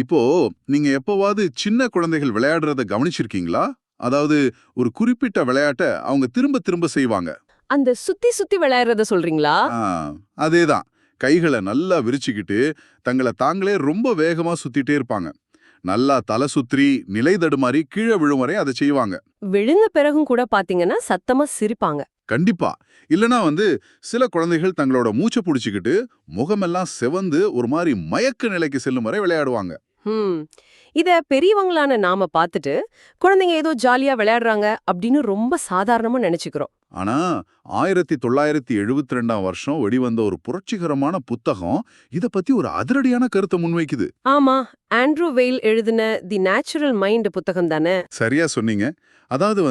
இப்போ நீங்க எப்பவாவது சின்ன குழந்தைகள் விளையாடுறத கவனிச்சிருக்கீங்களா? அதாவது ஒரு குறிப்பிட்ட விளையாட்ட அவங்க திரும்ப திரும்ப செய்வாங்க. அந்த சுத்தி சுத்தி விளையாடுறத சொல்றீங்களா? ஆ, அதேதான். கைகள நல்லா விரிச்சுக்கிட்டு, தங்கள தாங்களே ரொம்ப வேகமா சுத்திட்டே இருப்பாங்க. நல்லா தல சுத்தி, நிலை தடுமாறி கீழ விழும் வரை அத செய்வாங்க. விழுந்த பிறகும் கூட பாத்தீங்கன்னா சத்தமா சிரிப்பாங்க. கண்டிப்பா. இல்லனா சில குழந்தைகள் தங்களோட மூச்ச புடிச்சுக்கிட்டு, முகமெல்லாம் சிவந்து ஒரு மாரி மயக்க நிலைக்கு செல்லும் வரை விளையாடுவாங்க. ஹம். இத பெரியவங்களான நாம பாத்துட்டு, குழந்தைங்க ஏதோ ஜாலியா விளையாடுறாங்க அப்படின்னு ரொம்ப சாதாரணமா நினைச்சுக்கிறோம். ஆனா 1972ஆம் வருஷம் வெளிவந்த ஒரு புரட்சிகரமான புத்தகம் இத பத்தி ஒரு அதிரடியான கருத்தை முன்வைக்குது. ஆமா, ஆண்ட்ரூ வெயில் எழுதின தி நேச்சுரல் மைண்ட் புத்தகம் தானே? சரியா சொன்னீங்க. அதாவது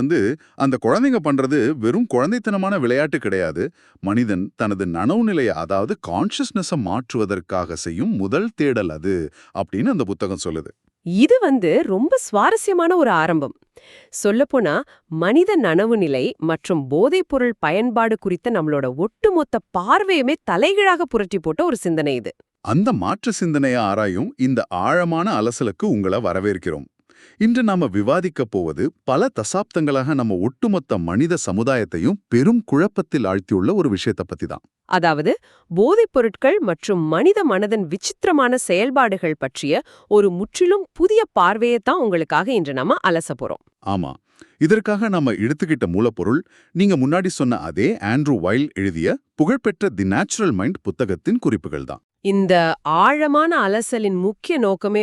அந்த குழந்தைங்க பண்றது வெறும் குழந்தைத்தனமான விளையாட்டு கிடையாது. மனிதன் தனது நனவு நிலைய அதாவது கான்ஷியஸ்னஸ மாற்றுவதற்காக செய்யும் முதல் தேடல் அது அப்படின்னு அந்த புத்தகம் சொல்லுது. இது ரொம்ப சுவாரஸ்யமான ஒரு ஆரம்பம். சொல்லப்போனா மனித நனவு நிலை மற்றும் போதைப்பொருள் பயன்பாடு குறித்த நம்மளோட ஒட்டுமொத்த பார்வையுமே தலைகீழாக புரட்டி போட்ட ஒரு சிந்தனை இது. அந்த மாற்று சிந்தனையை ஆராயும் இந்த ஆழமான அலசலுக்கு உங்களை வரவேற்கிறோம். இன்று நாம விவாதிக்கப் போவது பல தசாப்தங்களாக நம்ம ஒட்டுமொத்த மனித சமுதாயத்தையும் பெரும் குழப்பத்தில் ஆழ்த்தியுள்ள ஒரு விஷயத்தை பத்தி தான். அதாவது போதைப் பொருட்கள் மற்றும் மனித மனதின் விசித்திரமான செயல்பாடுகள் பற்றிய ஒரு முற்றிலும் புதிய பார்வையை தான் உங்களுக்காக இன்று நாம அலச போறோம். ஆமா, இதற்காக நாம எடுத்துக்கிட்ட மூலப்பொருள் நீங்க முன்னாடி சொன்ன அதே ஆண்ட்ரூ வைல் எழுதிய புகழ்பெற்ற தி நேச்சுரல் மைண்ட் புத்தகத்தின் குறிப்புகள் தான். இந்த ஆழமான அலசலின் முக்கிய நோக்கமே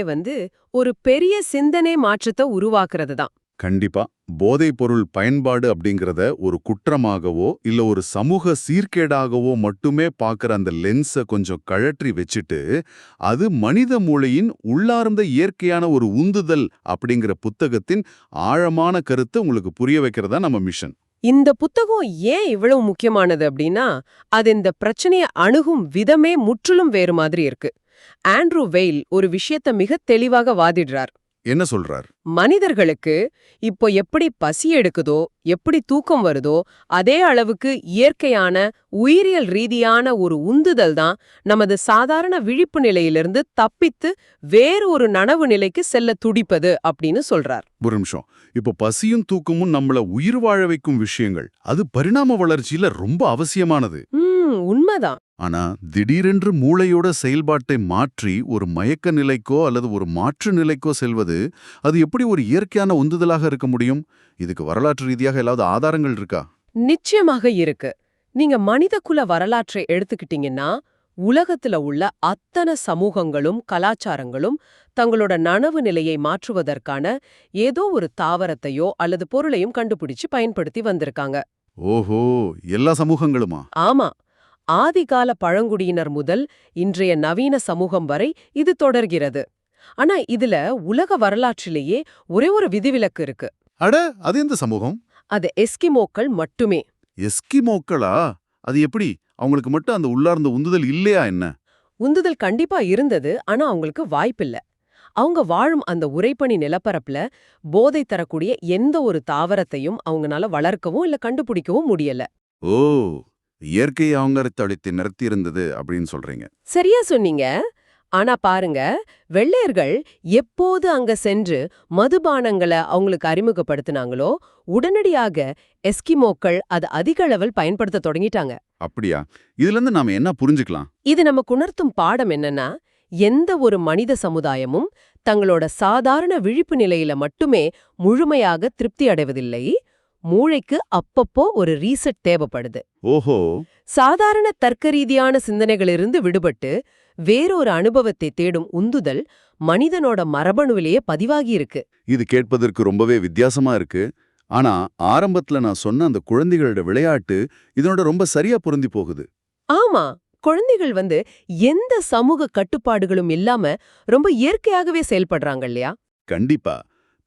ஒரு பெரிய சிந்தனை மாற்றத்தை உருவாக்குறது தான். கண்டிப்பா. போதைப் பொருள் பயன்பாடு அப்படிங்கறத ஒரு குற்றமாகவோ இல்ல ஒரு சமூக சீர்கேடாகவோ மட்டுமே பார்க்கற அந்த லென்ஸ கொஞ்சம் கழற்றி வச்சுட்டு, அது மனித மூளையின் உள்ளார்ந்த இயற்கையான ஒரு உந்துதல் அப்படிங்கிற புத்தகத்தின் ஆழமான கருத்தை உங்களுக்கு புரிய வைக்கிறதா நம்ம மிஷன். இந்த புத்தகம் ஏன் இவ்வளவு முக்கியமானது அப்படின்னா, அது இந்த பிரச்சனையை அணுகும் விதமே முற்றிலும் வேறு மாதிரி இருக்கு. ஆண்ட்ரூ வெயில் ஒரு விஷயத்த மிக தெளிவாக வாதிடுறார். என்ன சொல்றார்? மனிதர்களுக்கு இப்போ எப்படி பசி எடுக்குதோ, எப்படி தூக்கம் வருதோ, அதே அளவுக்கு இயற்கையான உயிரியல் ரீதியான ஒரு உந்துதல் தான் நமது சாதாரண விழிப்பு நிலையிலிருந்து தப்பித்து வேறு ஒரு நனவு நிலைக்கு செல்ல துடிப்பது அப்படின்னு சொல்றார். ஒரு நிமிஷம். இப்போ பசியும் தூக்கமும் நம்மள உயிர் வாழ வைக்கும் விஷயங்கள். அது பரிணாம வளர்ச்சியில ரொம்ப அவசியமானது. உண்மைதான். ஆனா திடீரென்று மூளையோட செயல்பாட்டை மாற்றி ஒரு மயக்க நிலைக்கோ அல்லது ஒரு மாற்று நிலைக்கோ செல்வது, அது எப்படி ஒரு இயற்கையான உந்துதலாக இருக்க முடியும்? இதுக்கு வரலாற்று ரீதியாக ஏதாவது ஆதாரங்கள் இருக்கா? நிச்சயமாக இருக்கு. நீங்க மனித குல வரலாற்றை எடுத்துக்கிட்டீங்கன்னா, உலகத்துல உள்ள அத்தனை சமூகங்களும் கலாச்சாரங்களும் தங்களோட நனவு நிலையை மாற்றுவதற்கான ஏதோ ஒரு தாவரத்தையோ அல்லது பொருளையும் கண்டுபிடிச்சு பயன்படுத்தி வந்திருக்காங்க. ஓஹோ, எல்லா சமூகங்களுமா? ஆமா, ஆதிகால பழங்குடியினர் முதல் இன்றைய நவீன சமூகம் வரை இது தொடர்கிறது. ஆனா இதுல உலக வரலாற்றிலேயே ஒரே ஒரு விதிவிலக்கு இருக்கு. அட, அது எந்த சமூகம்? அது எஸ்கிமோக்கள் மட்டுமே. எஸ்கிமோக்களா? அது எப்படி? அவங்களுக்கு மட்டும் அந்த உள்ளார்ந்த உந்துதல் இல்லையா என்ன? உந்துதல் கண்டிப்பா இருந்தது, ஆனா அவங்களுக்கு வாய்ப்பில்ல. அவங்க வாழும் அந்த உறைபனி நிலப்பரப்புல போதை தரக்கூடிய எந்த ஒரு தாவரத்தையும் அவங்கனால வளர்க்கவும் இல்ல கண்டுபிடிக்கவும் முடியல. ஓ, இயற்கை அவங்கரித்தளித்து நிறுத்தி இருந்தது அப்படின்னு சொல்றீங்க. சரியா சொன்னீங்க. ஆனா பாருங்க, வெள்ளையர்கள் எப்போது அங்க சென்று மதுபானங்களை அவங்களுக்கு அறிமுகப்படுத்தினாங்களோ, உடனடியாக எஸ்கிமோக்கள் அது அதிக அளவில் பயன்படுத்த தொடங்கிட்டாங்க. அப்படியா? இதுல இருந்து நாம என்ன புரிஞ்சுக்கலாம்? இது நமக்கு உணர்த்தும் பாடம் என்னன்னா, எந்த ஒரு மனித சமுதாயமும் தங்களோட சாதாரண விழிப்பு நிலையில மட்டுமே முழுமையாக திருப்தி அடைவதில்லை. மூளைக்கு அப்பப்போ ஒரு ரீசெட் தேவைப்படுது. ஓஹோ. சாதாரண தர்க்கரீதியான சிந்தனைகளிலிருந்து விடுபட்டு வேறொரு அனுபவத்தை தேடும் உந்துதல் மனிதனோட மரபணுவிலேயே பதிவாகி இருக்கு. இது கேட்பதற்கு ரொம்பவே வித்தியாசமா இருக்கு. ஆனா ஆரம்பத்துல நான் சொன்ன அந்த குழந்தைகளோட விளையாட்டு இதனோட ரொம்ப சரியா பொருந்தி போகுது. ஆமா, குழந்தைகள் எந்த சமூக கட்டுப்பாடுகளும் இல்லாம ரொம்ப இயற்கையாகவே செயல்படுறாங்க இல்லையா? கண்டிப்பா.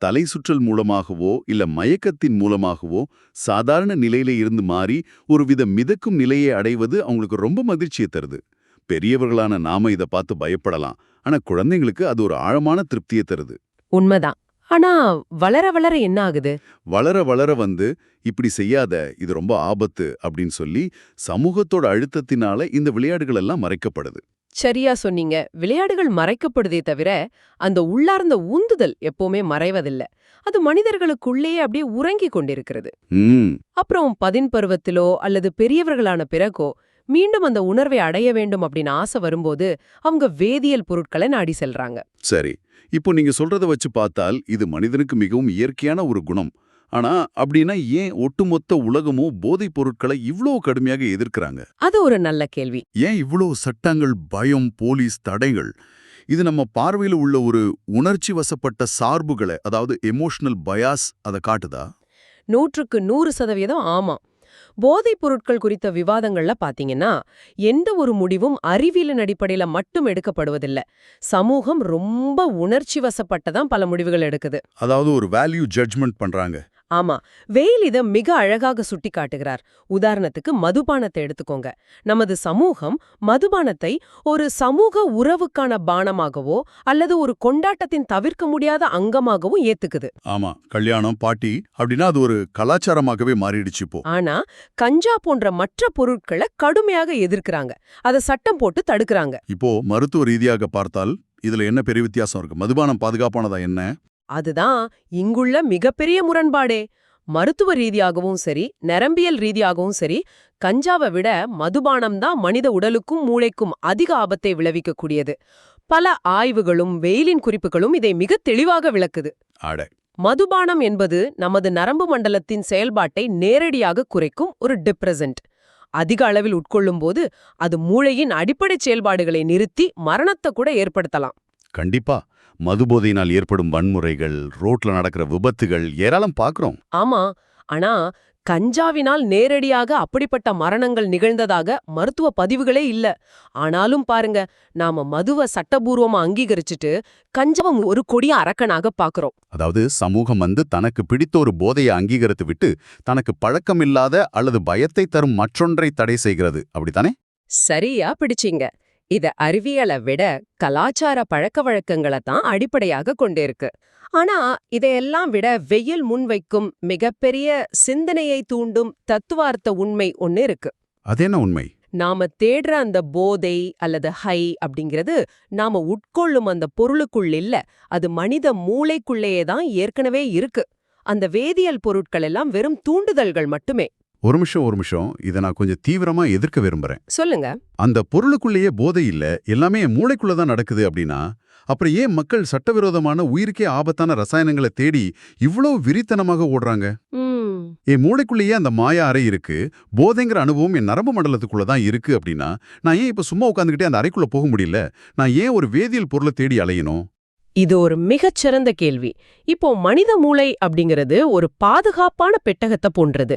தலை சுற்றல் மூலமாகவோ இல்ல மயக்கத்தின் மூலமாகவோ சாதாரண நிலையில இருந்து மாறி ஒருவித மிதக்கும் நிலையை அடைவது அவங்களுக்கு ரொம்ப மகிழ்ச்சியை தருது. பெரியவர்களான நாம இத பார்த்து பயப்படலாம். ஆனா குழந்தைங்களுக்கு அது ஒரு ஆழமான திருப்தியை தருது. உண்மைதான். ஆனா வளர வளர என்ன ஆகுது? வளர வளர இப்படி செய்யாத, இது ரொம்ப ஆபத்து அப்படின்னு சொல்லி சமூகத்தோட அழுத்தத்தினால இந்த விளையாட்டுகள் எல்லாம் மறைக்கப்படுது. சரியா சொன்னீங்க. விளையாடுகள் மறைக்கப்படுதே தவிர, அந்த உள்ளார்ந்த உந்துதல் எப்பவுமே மறைவதில்ல. அது மனிதர்களுக்குள்ளேயே அப்படியே உறங்கிக் கொண்டிருக்கிறது. ம் அப்புறம் 10 பருவத்திலோ அல்லது பெரியவர்களான பிறகோ மீண்டும் அந்த உணர்வை அடைய வேண்டும் அப்படின்னு ஆசை வரும்போது அவங்க வேதியியல் பொருட்களை நாடி செல்றாங்க. சரி. இப்போ நீங்க சொல்றத வச்சு பார்த்தால் இது மனிதனுக்கு மிகவும் இயற்கையான ஒரு குணம். ஆனா அப்படின்னா ஏன் ஒட்டுமொத்த உலகமும் போதைப் பொருட்களை இவ்ளோ கடுமையாக எதிர்க்கிறாங்க? அது ஒரு நல்ல கேள்வி. ஏன் இவ்ளோ சட்டங்கள், பயம், போலீஸ் தடைகள்? இது நம்ம பார்வையில உள்ள ஒரு உணர்ச்சி வசப்பட்ட சார்புகளை, அதாவது எமோஷனல் பயாஸ் அத காட்டுதா? 100க்கு 100% ஆமா. போதைப் பொருட்கள் குறித்த விவாதங்கள்ல பாத்தீங்கன்னா, எந்த ஒரு முடிவும் அறிவியலின் அடிப்படையில மட்டும் எடுக்கப்படுவதில்ல. சமூகம் ரொம்ப உணர்ச்சி வசப்பட்டதான் பல முடிவுகள் எடுக்குது. அதாவது ஒரு வேல்யூ ஜட்ஜ்மெண்ட் பண்றாங்க. ஆமா, வெயில் இத மிக அழகாக சுட்டி காட்டுகிறார். உதாரணத்துக்கு மதுபானத்தை எடுத்துக்கோங்க. நமது சமூகம் மதுபானத்தை ஒரு சமூக உறவுக்கான பானமாகவோ அல்லது ஒரு கொண்டாட்டத்தின் தவிர்க்க முடியாத அங்கமாகவும் ஏத்துக்குது. ஆமா, கல்யாணம், பார்ட்டி அப்படின்னா அது ஒரு கலாச்சாரமாகவே மாறிடுச்சு இப்போ. ஆனா கஞ்சா போன்ற மற்ற பொருட்களை கடுமையாக எதிர்க்கிறாங்க. அத சட்டம் போட்டு தடுக்கறாங்க. இப்போ மருத்துவ ரீதியாக பார்த்தால் இதுல என்ன பெரிய வித்தியாசம் இருக்கு? மதுபானம் பாதுகாப்பானதா என்ன? அதுதான் இங்குள்ள மிகப்பெரிய முரண்பாடே. மருத்துவ ரீதியாகவும் சரி, நரம்பியல் ரீதியாகவும் சரி, கஞ்சாவை விட மதுபானம் தான் மனித உடலுக்கும் மூளைக்கும் அதிக ஆபத்தை விளைவிக்கக்கூடியது. பல ஆய்வுகளும் வெயிலின் குறிப்புகளும் இதை மிக தெளிவாக விளக்குது. அட, மதுபானம் என்பது நமது நரம்பு மண்டலத்தின் செயல்பாட்டை நேரடியாக குறைக்கும் ஒரு டிப்ரெசன்ட். அதிக அளவில் உட்கொள்ளும்போது அது மூளையின் அடிப்படை செயல்பாடுகளை நிறுத்தி மரணத்தை கூட ஏற்படுத்தலாம். கண்டிப்பா. மதுபோதையினால் ஏற்படும் வன்முறைகள், ரோட்ல நடக்கிற விபத்துகள் ஏராளம் பார்க்கிறோம். ஆமா, ஆனா கஞ்சாவினால் நேரடியாக அப்படிப்பட்ட மரணங்கள் நிகழ்ந்ததாக மருத்துவ பதிவுகளே இல்ல. ஆனாலும் பாருங்க, நாம மதுவை சட்டபூர்வமா அங்கீகரிச்சுட்டு கஞ்சாவை ஒரு கொடிய அரக்கனாக பாக்குறோம். அதாவது சமூகம் தனக்கு பிடித்த ஒரு போதையை அங்கீகரித்து விட்டு தனக்கு பழக்கமில்லாத அல்லது பயத்தை தரும் மற்றொன்றை தடை செய்கிறது. அப்படித்தானே? சரியா பிடிச்சீங்க. இத அறிவியலை விட கலாச்சார பழக்க வழக்கங்களை தான் அடிப்படையாக கொண்டிருக்கு. ஆனா இதையெல்லாம் விட வெயில் முன்வைக்கும் மிகப்பெரிய சிந்தனையை தூண்டும் தத்துவார்த்த உண்மை ஒன்னு இருக்கு. அது என்ன உண்மை? நாம தேடுற அந்த போதை அல்லது ஹை அப்படிங்கிறது நாம உட்கொள்ளும் அந்த பொருளுக்குள் இல்ல, அது மனித மூளைக்குள்ளேயே தான் ஏற்கனவே இருக்கு. அந்த வேதியியல் பொருட்கள் எல்லாம் வெறும் தூண்டுதல்கள் மட்டுமே. ஒரு நிமிஷம். இதை நான் கொஞ்சம் தீவிரமா எதிர்க்க விரும்புறேன். சொல்லுங்க. அந்த பொருளுக்குள்ளேயே போதை இல்ல, எல்லாமே என் மூளைக்குள்ள தான் நடக்குது அப்படின்னா, அப்புறம் ஏன் மக்கள் சட்டவிரோதமான உயிருக்கே ஆபத்தான ரசாயனங்களை தேடி இவ்வளவு விரித்தனமாக ஓடுறாங்க? என் மூளைக்குள்ளேயே அந்த மாயா அறை இருக்கு, போதைங்கிற அனுபவம் என் நரம்பு மண்டலத்துக்குள்ள தான் இருக்கு அப்படின்னா, நான் ஏன் இப்ப சும்மா உட்காந்துக்கிட்டே அந்த அறைக்குள்ள போக முடியல? நான் ஏன் ஒரு வேதியியல் பொருளை தேடி அலையணும்? இது ஒரு மிகச்சிறந்த கேள்வி. இப்போ மனித மூளை அப்படிங்கிறது ஒரு பாதுகாப்பான பெட்டகத்தை போன்றது.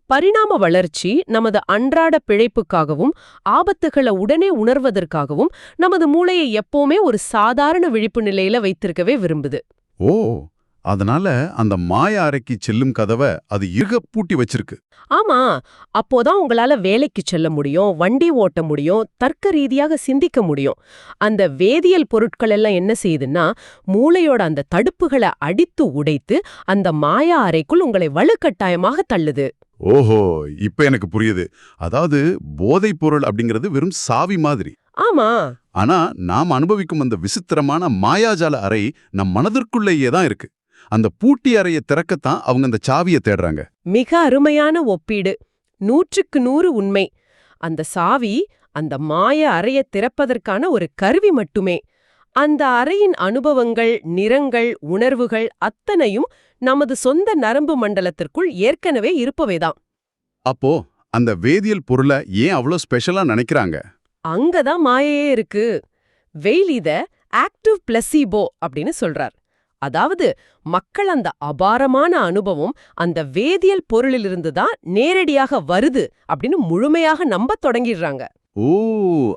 பரிணாம வளர்ச்சி நமது அன்றாட பிழைப்புக்காகவும் ஆபத்துகளை உடனே உணர்வதற்காகவும் நமது மூளையை எப்பவுமே ஒரு சாதாரண விழிப்பு நிலையில வைத்திருக்கவே விரும்புது. ஓ, அதனால அந்த மாய அறைக்கு செல்லும் கதவை அது இறுக பூட்டி வச்சிருக்கு. ஆமா, அப்போதான் உங்களால வேலைக்கு செல்ல முடியும், வண்டி ஓட்ட முடியும், தர்க்க ரீதியாக சிந்திக்க முடியும். அந்த வேதியியல் பொருட்கள் எல்லாம் என்ன செய்யுதுன்னா, மூளையோட அந்த தடுப்புகளை அடித்து உடைத்து அந்த மாயா அறைக்குள் உங்களை வலுக்கட்டாயமாக தள்ளுது. ஓஹோ, இப்ப எனக்கு புரியுது. அதாவது போதைப் பொருள் அப்படிங்கிறது வெறும் சாவி மாதிரி. ஆமா, ஆனா நாம் அனுபவிக்கும் அந்த விசித்திரமான மாயாஜால அறை நம் மனதிற்குள்ளேயே தான் இருக்கு. அந்த பூட்டி அறையை திறக்கத்தான் அவங்க அந்த சாவியை தேடுறாங்க. மிக அருமையான ஒப்பீடு. 100க்கு 100 உண்மை. அந்த சாவி அந்த மாய அறையை திறப்பதற்கான ஒரு கருவி மட்டுமே. அந்த அறையின் அனுபவங்கள், நிறங்கள், உணர்வுகள் அத்தனையும் நமது சொந்த நரம்பு மண்டலத்திற்குள் ஏற்கனவே இருப்பவைதான். அப்போ அந்த வேதியியல் பொருளை ஏன் அவ்வளோ ஸ்பெஷலா நினைக்கிறாங்க? அங்கதான் மாயையே இருக்கு. வெயில் இத ஆக்டிவ் பிளசீபோ அப்படின்னு சொல்றார். அதாவது மக்கள் அந்த அபாரமான அனுபவம் அந்த வேதியியல் பொருளிலிருந்து தான் நேரடியாக வருது அப்படின்னு முழுமையாக நம்பத் தொடங்கிடுறாங்க. ஓ,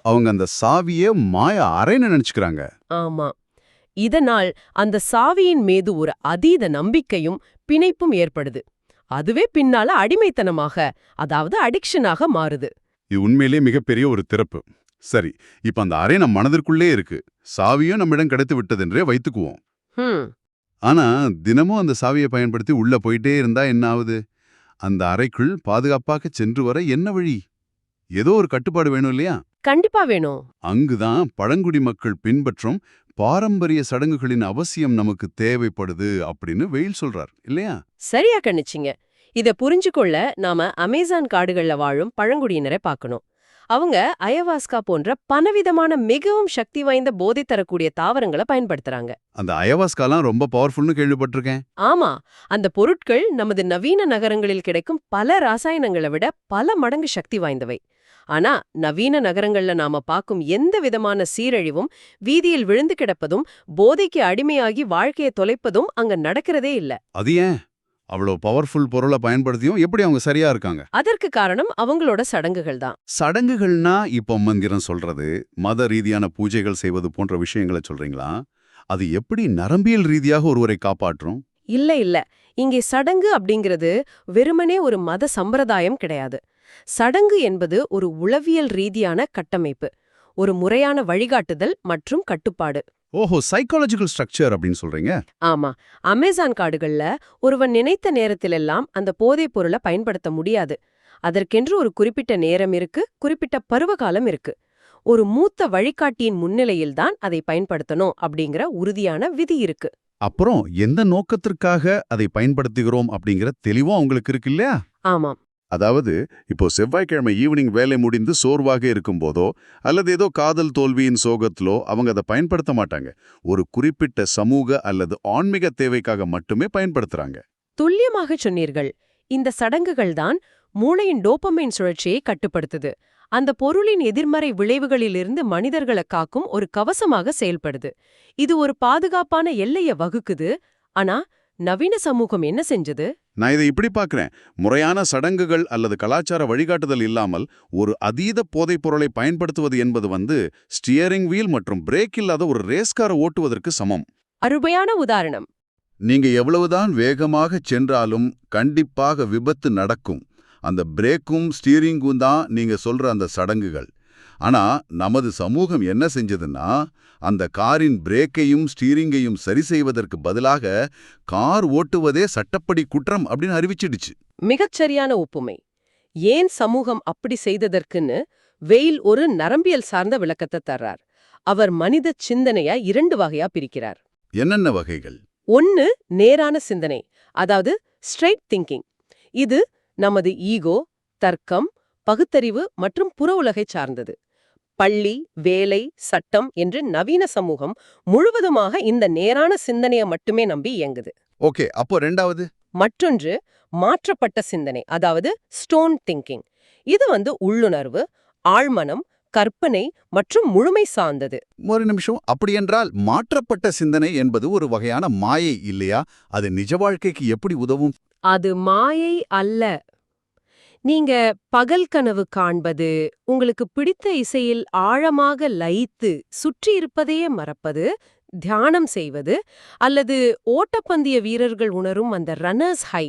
அவங்க அந்த சாவியே மாய அறைன்னு நினைச்சுக்கிறாங்க. ஆமா, இதனால் அந்த சாவியின் மீது ஒரு அதீத நம்பிக்கையும் பிணைப்பும் ஏற்படுது. அதுவே பின்னால அடிமைத்தனமாக, அதாவது அடிக்ஷனாக மாறுது. இது உண்மையிலேயே மிகப்பெரிய ஒரு திறப்பு. சரி, இப்ப அந்த அறை நம் மனதிற்குள்ளே இருக்கு, சாவியும் நம்மிடம் கிடைத்து விட்டதென்றே வைத்துக்குவோம். ஆனா தினமும் அந்த சாவியை பயன்படுத்தி உள்ள போயிட்டே இருந்தா என்ன ஆகுது? அந்த அறைக்குள் பாதுகாப்பாக சென்று வர என்ன வழி? ஏதோ ஒரு கட்டுப்பாடு வேணும் இல்லையா? கண்டிப்பா வேணும். அங்குதான் பழங்குடி மக்கள் பின்பற்றும் பாரம்பரிய சடங்குகளின் அவசியம் நமக்கு தேவைப்படுது அப்படின்னு வெயில் சொல்றார் இல்லையா? சரியா கணிச்சிங்க. இத புரிஞ்சுக்கொள்ள நாம அமேசான் காடுகள்ல வாழும் பழங்குடியினரை பார்க்கணும். அவங்க அயவாஸ்கா போன்ற பலவிதமான மிகவும் சக்தி வாய்ந்த போதை தரக்கூடிய தாவரங்களை பயன்படுத்துறாங்க. அந்த அயவாஸ்காலாம் ரொம்ப பவர்ஃபுல்னு கேள்விப்பட்டிருக்கேன். ஆமா, அந்த பொருட்கள் நமது நவீன நகரங்களில் கிடைக்கும் பல ராசாயனங்களை விட பல மடங்கு சக்தி வாய்ந்தவை. ஆனா நவீன நகரங்கள்ல நாம பார்க்கும் எந்த விதமான சீரழிவும், வீதியில் விழுந்து கிடப்பதும், போதைக்கு அடிமையாகி வாழ்க்கையை தொலைப்பதும் அங்க நடக்கிறதே இல்ல. அது ஏன் அவ்வளோ பவர்ஃபுல் பொருளை பயன்படுத்தியும் எப்படி அவங்க சரியா இருக்காங்க? அதற்கு காரணம் அவங்களோட சடங்குகள் தான். சடங்குகள்னா இப்போ மந்திரம் சொல்றது, மத ரீதியான பூஜைகள் செய்வது போன்ற விஷயங்களை சொல்றீங்களா? அது எப்படி நரம்பியல் ரீதியாக ஒருவரை காப்பாற்றும்? இல்ல. இங்கே சடங்கு அப்படிங்கிறது வெறுமனே ஒரு மத சம்பிரதாயம் கிடையாது. சடங்கு என்பது ஒரு உளவியல் ரீதியான கட்டமைப்பு, ஒரு முறையான வழிகாட்டுதல் மற்றும் கட்டுப்பாடு. ஓஹோ, சைக்காலஜிக்கல் ஸ்ட்ரக்சர் அப்படின்னு சொல்றீங்க. ஆமா, அமேசான் காடுகள்ல ஒருவன் நினைத்த நேரத்திலெல்லாம் அந்த போதைப் பொருளை பயன்படுத்த முடியாது. அதற்கென்று ஒரு குறிப்பிட்ட நேரம் இருக்கு, குறிப்பிட்ட பருவகாலம் இருக்கு. ஒரு மூத்த வழிகாட்டியின் முன்னிலையில்தான் அதை பயன்படுத்தணும் அப்படிங்கிற உறுதியான விதி இருக்கு. அப்புறம் எந்த நோக்கத்திற்காக அதை பயன்படுத்துகிறோம் அப்படிங்கிற தெளிவும் அவங்களுக்கு இருக்கு இல்லையா? ஆமாம். அதாவது இப்போ செவ்வாய்க்கிழமை ஈவினிங் வேலை முடிந்து சோர்வாக இருக்கும்போதோ அல்லது ஏதோ காதல் தோல்வியின் சோகத்திலோ அவங்க அதை பயன்படுத்த மாட்டாங்க. ஒரு குறிப்பிட்ட சமூக அல்லது ஆன்மீக தேவைக்காக மட்டுமே பயன்படுத்துறாங்க. துல்லியமாக சொன்னீர்கள். இந்த சடங்குகள் தான் மூளையின் டோபமைன் சுழற்சியை கட்டுப்படுத்துது. அந்த பொருளின் எதிர்மறை விளைவுகளிலிருந்து மனிதர்களை காக்கும் ஒரு கவசமாக செயல்படுது. இது ஒரு பாதுகாப்பான எல்லையை வகுக்குது. ஆனா நவீன சமூகம் என்ன செஞ்சது? நான் இதை இப்படி பார்க்கிறேன். முறையான சடங்குகள் அல்லது கலாச்சார வழிகாட்டுதல் இல்லாமல் ஒரு அதீத போதைப் பொருளை பயன்படுத்துவது என்பது ஸ்டியரிங் வீல் மற்றும் பிரேக் இல்லாத ஒரு ரேஸ்காரை ஓட்டுவதற்கு சமம். அருமையான உதாரணம். நீங்க எவ்வளவுதான் வேகமாக சென்றாலும் கண்டிப்பாக விபத்து நடக்கும். அந்த பிரேக்கும் ஸ்டீரிங்கும் தான் நீங்க சொல்ற அந்த சடங்குகள். ஆனா நமது சமூகம் என்ன செஞ்சதுன்னா, அந்த காரின் பிரேக்கையும் ஸ்டீரிங்கையும் சரி செய்வதற்கு பதிலாக கார் ஓட்டுவதே சட்டப்படி குற்றம் அப்படின்னு அறிவிச்சிடுச்சு. மிகச்சரியான ஒப்புமை. ஏன் சமூகம் அப்படி செய்ததற்குன்னு வெயில் ஒரு நரம்பியல் சார்ந்த விளக்கத்தை தர்றார். அவர் மனித சிந்தனைய 2 வகையா பிரிக்கிறார். என்னென்ன வகைகள்? ஒன்னு நேரான சிந்தனை, அதாவது ஸ்ட்ரெயிட் திங்கிங். இது நமது ஈகோ, தர்க்கம், பகுத்தறிவு மற்றும் புற உலகை சார்ந்தது. பள்ளி, வேலை, சட்டம் என்று நவீன சமூகம் முழுவதுமாக இந்த நேரான சிந்தனையை மட்டுமே நம்பி இயங்குது. ஓகே, அப்போ ரெண்டாவது? மற்றொன்று மாற்றப்பட்ட சிந்தனை, அதாவது ஸ்டோன் திங்கிங். இது உள்ளுணர்வு, ஆழ்மனம், கற்பனை மற்றும் முழுமை சார்ந்தது. ஒரு நிமிஷம், அப்படியென்றால் மாற்றப்பட்ட சிந்தனை என்பது ஒரு வகையான மாயை இல்லையா? அது நிஜ வாழ்க்கைக்கு எப்படி உதவும்? அது மாயை அல்ல. நீங்க பகல் கனவு காண்பது, உங்களுக்கு பிடித்த இசையில் ஆழமாக லயித்து சுற்றி இருப்பதையே மறப்பது, தியானம் செய்வது, அல்லது ஓட்டப்பந்தய வீரர்கள் உணரும் அந்த ரன்னர்ஸ் ஹை,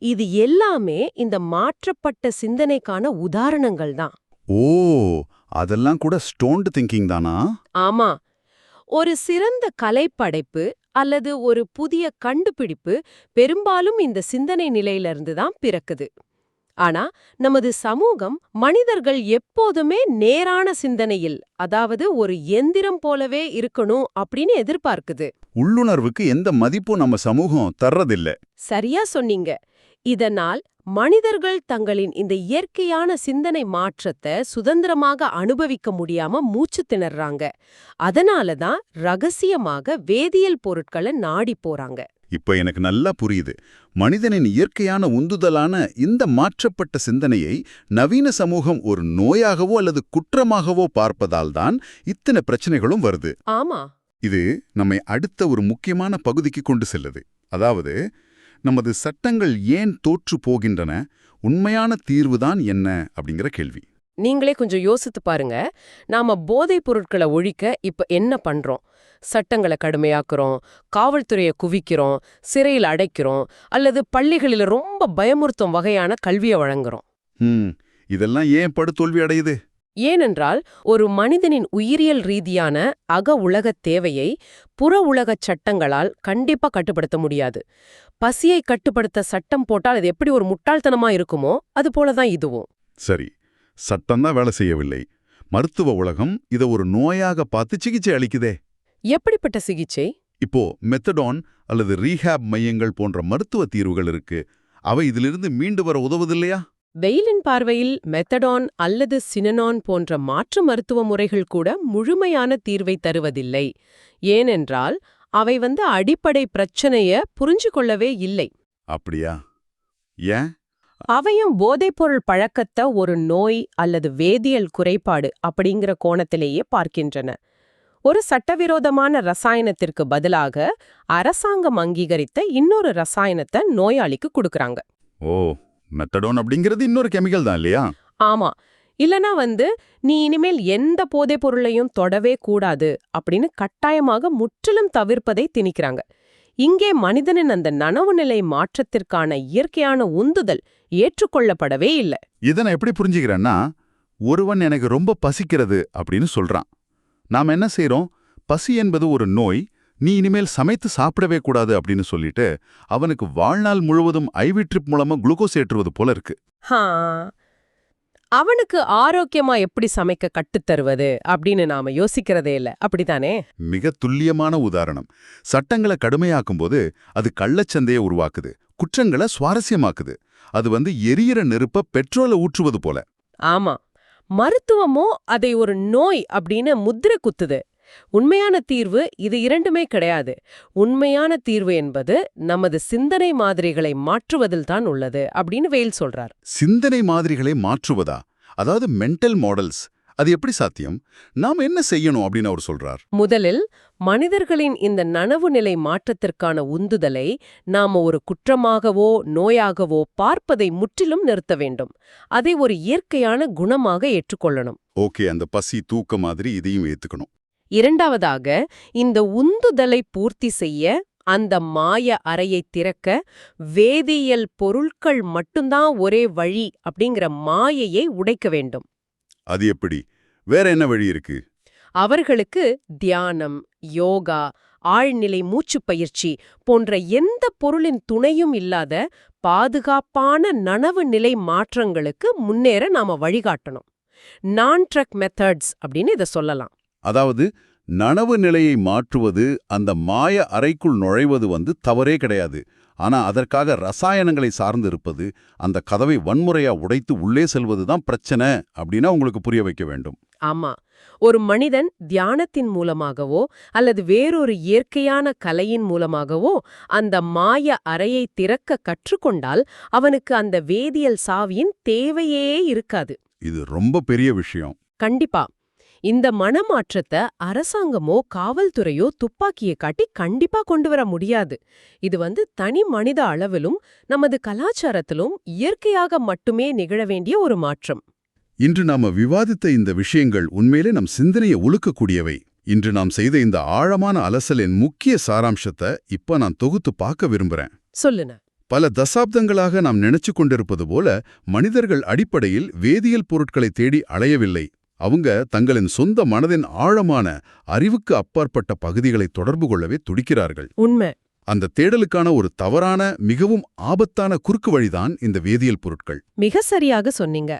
இது எல்லாமே இந்த மாற்றப்பட்ட சிந்தனைக்கான உதாரணங்கள் தான். ஓ, அதெல்லாம் கூட ஸ்டோன்டு திங்கிங் தானா? ஆமா, ஒரு சிறந்த கலைப்படைப்பு அல்லது ஒரு புதிய கண்டுபிடிப்பு பெரும்பாலும் இந்த சிந்தனை நிலையிலிருந்து தான் பிறக்குது. ஆனா நமது சமூகம் மனிதர்கள் எப்போதுமே நேரான சிந்தனையில், அதாவது ஒரு எந்திரம் போலவே இருக்கணும் அப்படின்னு எதிர்பார்க்குது. உள்ளுணர்வுக்கு எந்த மதிப்பும் நம்ம சமூகம் தர்றதில்ல. சரியா சொன்னீங்க. இதனால் மனிதர்கள் தங்களின் இந்த இயற்கையான சிந்தனை மாற்றத்தை சுதந்திரமாக அனுபவிக்க முடியாம மூச்சு திணறாங்க. அதனாலதான் ரகசியமாக வேதியியல் பொருட்களை நாடி போறாங்க. இப்ப எனக்கு நல்லா புரியுது. மனிதனின் இயற்கையான உந்துதலான இந்த மாற்றப்பட்ட சிந்தனையை நவீன சமூகம் ஒரு நோயாகவோ அல்லது குற்றமாகவோ பார்ப்பதால் தான் இத்தனை பிரச்சனைகளும் வருது. ஆமா, இது நம்மை அடுத்த ஒரு முக்கியமான பகுதிக்கு கொண்டு செல்லுது. அதாவது, நமது சட்டங்கள் ஏன் தோற்று போகின்றன, உண்மையான தீர்வுதான் என்ன அப்படிங்கிற கேள்வி. நீங்களே கொஞ்சம் யோசித்து பாருங்க. நாம போதைப் பொருட்களை ஒழிக்க இப்ப என்ன பண்றோம்? சட்டங்களை கடுமையாக்குறோம், காவல்துறையை குவிக்கிறோம், சிறையில் அடைக்கிறோம், அல்லது பள்ளிகளில் ரொம்ப பயமுறுத்தும் வகையான கல்வியை வழங்குறோம். இதெல்லாம் ஏன் படுதோல்வி அடையுது? ஏனென்றால் ஒரு மனிதனின் உயிரியல் ரீதியான அக உலகத் தேவையை புற உலகச் சட்டங்களால் கண்டிப்பா கட்டுப்படுத்த முடியாது. பசியை கட்டுப்படுத்த சட்டம் போட்டால் அது எப்படி ஒரு முட்டாள்தனமா இருக்குமோ அது போலதான் இதுவும். சரி, சட்டம்தான் வேலை செய்யவில்லை. மருத்துவ உலகம் இத ஒரு நோயாக பார்த்து சிகிச்சை அளிக்குதே. எப்படிப்பட்ட சிகிச்சை? இப்போ மெத்தடான் அல்லது ரீஹாப் மையங்கள் போன்ற மருத்துவ தீர்வுகள் இருக்கு. அவை இதிலிருந்து மீண்டு வர உதவுதில்லையா? வெயிலின் பார்வையில் மெத்தடான் அல்லது சினனான் போன்ற மாற்று மருத்துவ முறைகள் கூட முழுமையான தீர்வை தருவதில்லை. ஏனென்றால் அவை அடிப்படை பிரச்சனைய புரிஞ்சு கொள்ளவே இல்லை. அப்படியா? ஏன்? அவையும் போதைப்பொருள் பழக்கத்தை ஒரு நோய் அல்லது வேதியியல் குறைபாடு அப்படிங்கிற கோணத்திலேயே பார்க்கின்றன. ஒரு சட்டவிரோதமான ரசாயனத்திற்கு பதிலாக அரசாங்கம் அங்கீகரித்த இன்னொரு ரசாயனத்தை நோயாளிக்கு கொடுக்கறாங்க. ஓ, மெத்தடான் அப்படிங்கிறது இன்னொரு கெமிக்கல் தான் இல்லையா? ஆமா. இல்லனா நீ இனிமேல் எந்த போதைப் பொருளையும் தொடவே கூடாது அப்படின்னு கட்டாயமாக முற்றிலும் தவிர்ப்பதை திணிக்கிறாங்க. இங்கே மனிதனின் அந்த நனவு நிலை மாற்றத்திற்கான இயற்கையான உந்துதல் ஏற்றுக்கொள்ளப்படவே இல்லை. இதை நான் எப்படி புரிஞ்சுக்கிறேன்னா, ஒருவன் எனக்கு ரொம்ப பசிக்கிறது அப்படின்னு சொல்றான். நாம் என்ன செய்றோம்? பசி என்பது ஒரு நோய், நீ இனிமேல் சமைத்து சாப்பிடவே கூடாது அப்படின்னு சொல்லிட்டு அவனுக்கு வாழ்நாள் முழுவதும் ஐவி ட்ரிப் மூலமா குளுக்கோஸ் ஏற்றுவது போல இருக்கு. அவனுக்கு ஆரோக்கியமா எப்படி சமைக்க கட்டுத்தருவது அப்படின்னு நாம யோசிக்கிறதே இல்ல, அப்படித்தானே? மிக துல்லியமான உதாரணம். சட்டங்களை கடுமையாக்கும்போது அது கள்ளச்சந்தையை உருவாக்குது, குற்றங்களை சுவாரஸ்யமாக்குது. அது எரியிற நெருப்ப பெட்ரோலை ஊற்றுவது போல. ஆமா, மருத்துவமோ அதை ஒரு நோய் அப்படின்னு முத்திரை குத்துது. உண்மையான தீர்வு இது இரண்டுமே கிடையாது. உண்மையான தீர்வு என்பது நமது சிந்தனை மாதிரிகளை மாற்றுவதில்தான் உள்ளது அப்படின்னு வெயில் சொல்றார். சிந்தனை மாதிரிகளை மாற்றுவதா? அதாவது மென்டல் மாடல்ஸ். அது எப்படி சாத்தியம்? நாம் என்ன செய்யணும் அப்படின்னு அவர் சொல்றார். முதலில் மனிதர்களின் இந்த நனவு நிலை மாற்றத்திற்கான உந்துதலை நாம ஒரு குற்றமாகவோ நோயாகவோ பார்ப்பதை முற்றிலும் நிறுத்த வேண்டும். அதை ஒரு இயற்கையான குணமாக ஏற்றுக்கொள்ளணும். ஓகே, அந்த பசி தூக்க மாதிரி இதையும் ஏத்துக்கணும். இரண்டாவதாக, இந்த உந்துதலை பூர்த்தி செய்ய அந்த மாய அறையை திறக்க வேதியியல் பொருட்கள் மட்டும்தான் ஒரே வழி அப்படிங்கிற மாயையை உடைக்க வேண்டும். அது எப்படி? வேற என்ன வழி இருக்கு? அவர்களுக்கு தியானம், யோகா, ஆழ்நிலை மூச்சுப் பயிற்சி போன்ற எந்த பொருளின் துணையும் இல்லாத பாதுகாப்பான நனவு நிலை மாற்றங்களுக்கு முன்னேற நாம வழிகாட்டணும். நான் ட்ரக் மெத்தட்ஸ் அப்படின்னு இதை சொல்லலாம். அதாவது நனவு நிலையை மாற்றுவது, அந்த மாய அறைக்குள் நுழைவது தவறே கிடையாது. ஆனா அதற்காக ரசாயனங்களை சார்ந்து இருப்பது, அந்த கதவை வன்முறையா உடைத்து உள்ளே செல்வதுதான் பிரச்சனை அப்படின்னா உங்களுக்கு புரிய வைக்க வேண்டும். ஆமா, ஒரு மனிதன் தியானத்தின் மூலமாகவோ அல்லது வேறொரு இயற்கையான கலையின் மூலமாகவோ அந்த மாய அறையை திறக்க கற்றுக்கொண்டால் அவனுக்கு அந்த வேதியியல் சாவியின் தேவையே இருக்காது. இது ரொம்ப பெரிய விஷயம். கண்டிப்பா. இந்த மனமாற்றத்தை அரசாங்கமோ காவல்துறையோ துப்பாக்கியை காட்டி கண்டிப்பா கொண்டு வர முடியாது. இது தனி மனித அளவிலும் நமது கலாச்சாரத்திலும் இயற்கையாக மட்டுமே நிகழ வேண்டிய ஒரு மாற்றம். இன்று நாம விவாதித்த இந்த விஷயங்கள் உண்மையிலே நம் சிந்தனையை உலுக்கக்கூடியவை. இன்று நாம் செய்த இந்த ஆழமான அலசலின் முக்கிய சாராம்சத்தை இப்ப நான் தொகுத்து பார்க்க விரும்புறேன். சொல்லுன. பல தசாப்தங்களாக நாம் நினைச்சு கொண்டிருப்பது போல மனிதர்கள் அடிப்படையில் வேதியியல் பொருட்களை தேடி அலையவில்லை. அவங்க தங்களின் சொந்த மனதின் ஆழமான அறிவுக்கு அப்பாற்பட்ட பகுதிகளை தொடர்பு கொள்ளவே துடிக்கிறார்கள். உண்மை. அந்த தேடலுக்கான ஒரு தவறான, மிகவும் ஆபத்தான குறுக்கு வழிதான் இந்த வேதியியல் பொருட்கள். மிக சரியாக சொன்னீங்க.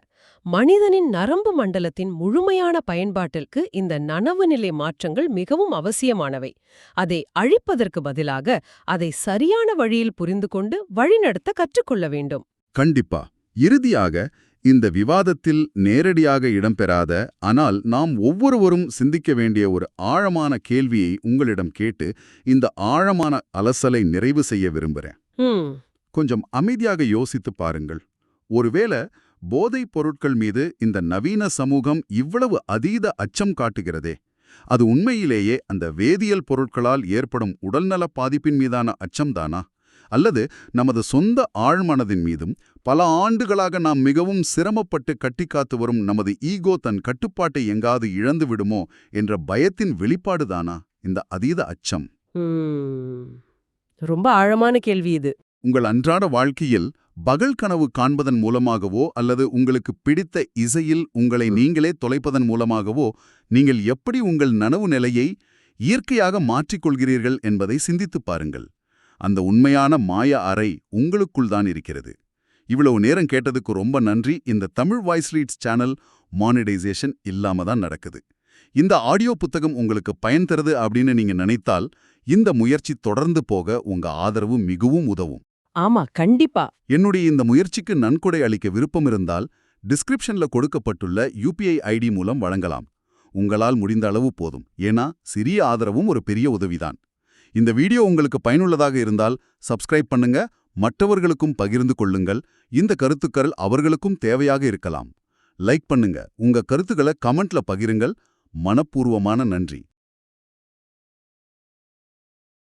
மனிதனின் நரம்பு மண்டலத்தின் முழுமையான பயன்பாட்டிற்கு இந்த நனவு நிலை மாற்றங்கள் மிகவும் அவசியமானவை. அதை அழிப்பதற்கு பதிலாக அதை சரியான வழியில் புரிந்து கொண்டு வழிநடத்த கற்றுக்கொள்ள வேண்டும். கண்டிப்பா. இறுதியாக, இந்த விவாதத்தில் நேரடியாக இடம்பெறாத, ஆனால் நாம் ஒவ்வொருவரும் சிந்திக்க வேண்டிய ஒரு ஆழமான கேள்வியை உங்களிடம் கேட்டு இந்த ஆழமான அலசலை நிறைவு செய்ய விரும்புகிறேன். கொஞ்சம் அமைதியாக யோசித்து பாருங்கள். ஒருவேளை போதைப் பொருட்கள் மீது இந்த நவீன சமூகம் இவ்வளவு அதீத அச்சம் காட்டுகிறதே, அது உண்மையிலேயே அந்த வேதியியல் பொருட்களால் ஏற்படும் உடல்நல பாதிப்பின் மீதான அச்சம்தானா? அல்லது நமது சொந்த ஆழ்மனதின் மீதும் பல ஆண்டுகளாக நாம் மிகவும் சிரமப்பட்டு கட்டிக்காத்து வரும் நமது ஈகோ தன் கட்டுப்பாட்டை எங்காவது இழந்து விடுமோ என்ற பயத்தின் வெளிப்பாடுதானா இந்த அதீத அச்சம்? ரொம்ப ஆழமான கேள்வி இது. உங்கள் அன்றாட வாழ்க்கையில் பகல் கனவு காண்பதன் மூலமாகவோ அல்லது உங்களுக்கு பிடித்த இசையில் உங்களை நீங்களே தொலைப்பதன் மூலமாகவோ நீங்கள் எப்படி உங்கள் நனவு நிலையை இயற்கையாக மாற்றிக்கொள்கிறீர்கள் என்பதை சிந்தித்துப் பாருங்கள். அந்த உண்மையான மாய அறை உங்களுக்குள் தான் இருக்கிறது. இவ்வளவு நேரம் கேட்டதுக்கு ரொம்ப நன்றி. இந்த Tamil voice reads channel monetization இல்லாம தான் நடக்குது. இந்த ஆடியோ புத்தகம் உங்களுக்கு பயன் தருது அப்படின்னு நீங்க நினைத்தால் இந்த முயற்சி தொடர்ந்து போக உங்க ஆதரவு மிகவும் உதவும். ஆமா, கண்டிப்பா. என்னுடைய இந்த முயற்சிக்கு நன்கொடை அளிக்க விருப்பம் இருந்தால் டிஸ்கிரிப்ஷன்ல கொடுக்கப்பட்டுள்ள UPI ஐடி மூலம் வழங்கலாம். உங்களால் முடிந்த அளவு போதும். ஏன்னா சிறிய ஆதரவும் ஒரு பெரிய உதவிதான். இந்த வீடியோ உங்களுக்கு பயனுள்ளதாக இருந்தால் சப்ஸ்கிரைப் பண்ணுங்க, மற்றவர்களுக்கும் பகிர்ந்து கொள்ளுங்கள். இந்த கருத்துக்கள் அவர்களுக்கும் தேவையாக இருக்கலாம். லைக் பண்ணுங்க, உங்க கருத்துக்களை கமெண்ட்ல பகிருங்கள். மனப்பூர்வமான நன்றி.